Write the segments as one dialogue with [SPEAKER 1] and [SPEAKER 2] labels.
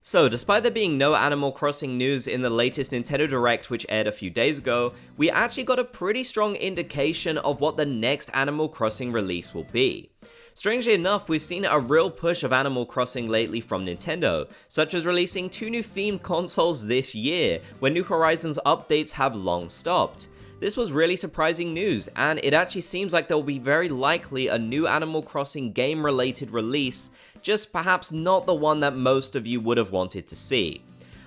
[SPEAKER 1] So, despite there being no Animal Crossing news in the latest Nintendo Direct which aired a few days ago, we actually got a pretty strong indication of what the next Animal Crossing release will be. Strangely enough, we've seen a real push of Animal Crossing lately from Nintendo, such as releasing 2 new themed consoles this year, when New Horizons updates have long stopped. This was really surprising news, and it actually seems like there will be very likely a new Animal Crossing game-related release, just perhaps not the one that most of you would have wanted to see.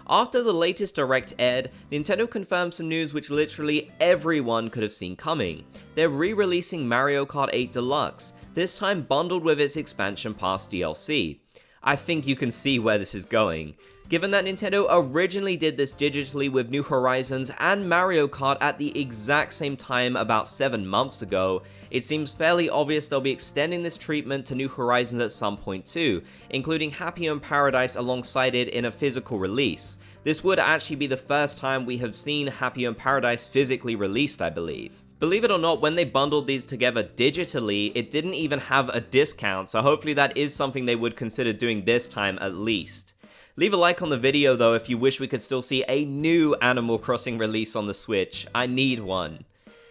[SPEAKER 1] After the latest Direct aired, Nintendo confirmed some news which literally everyone could have seen coming. They're re-releasing Mario Kart 8 Deluxe, this time bundled with its expansion pass DLC. I think you can see where this is going. Given that Nintendo originally did this digitally with New Horizons and Mario Kart at the exact same time about 7 months ago, it seems fairly obvious they'll be extending this treatment to New Horizons at some point too, including Happier in Paradise alongside it in a physical release. This would actually be the first time we have seen Happier in Paradise physically released, I believe. Believe it or not, when they bundled these together digitally, it didn't even have a discount, so hopefully that is something they would consider doing this time at least. Leave a like on the video though if you wish we could still see a new Animal Crossing release on the Switch. I need one.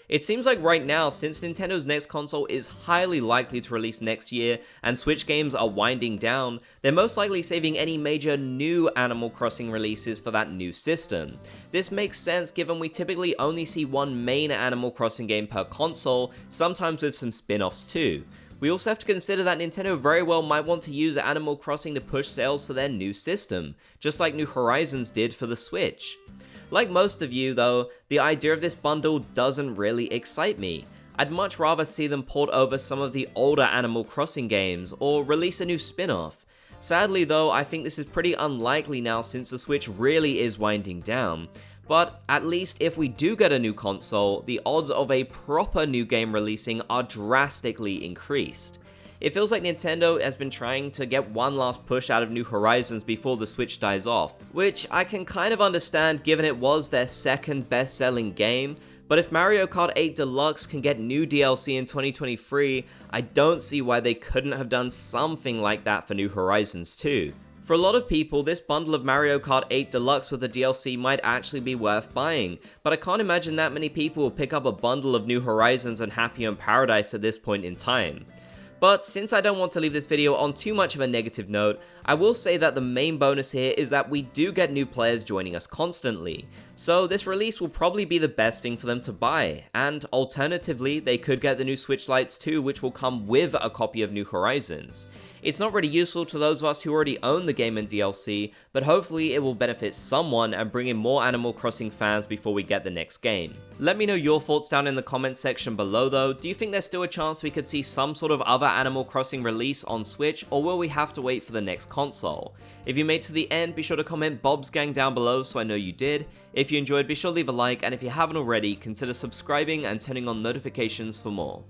[SPEAKER 1] It seems like right now, since Nintendo's next console is highly likely to release next year and Switch games are winding down, they're most likely saving any major new Animal Crossing releases for that new system. This makes sense given we typically only see one main Animal Crossing game per console, sometimes with some spin-offs too. We also have to consider that Nintendo very well might want to use Animal Crossing to push sales for their new system, just like New Horizons did for the Switch. Like most of you though, the idea of this bundle doesn't really excite me. I'd much rather see them port over some of the older Animal Crossing games, or release a new spin-off. Sadly though, I think this is pretty unlikely now since the Switch really is winding down. But at least if we do get a new console, the odds of a proper new game releasing are drastically increased. It feels like Nintendo has been trying to get one last push out of New Horizons before the Switch dies off, which I can kind of understand given it was their second best-selling game, but if Mario Kart 8 Deluxe can get new DLC in 2023, I don't see why they couldn't have done something like that for New Horizons too. For a lot of people, this bundle of Mario Kart 8 Deluxe with the DLC might actually be worth buying, but I can't imagine that many people will pick up a bundle of New Horizons and Happier in Paradise at this point in time. But since I don't want to leave this video on too much of a negative note, I will say that the main bonus here is that we do get new players joining us constantly, so this release will probably be the best thing for them to buy, and alternatively, they could get the new Switch Lites too, which will come with a copy of New Horizons. It's not really useful to those of us who already own the game and DLC, but hopefully it will benefit someone and bring in more Animal Crossing fans before we get the next game. Let me know your thoughts down in the comments section below though. Do you think there's still a chance we could see some sort of other Animal Crossing release on Switch, or will we have to wait for the next console? If you made it to the end, be sure to comment Bob's Gang down below so I know you did. If you enjoyed, be sure to leave a like, and if you haven't already, consider subscribing and turning on notifications for more.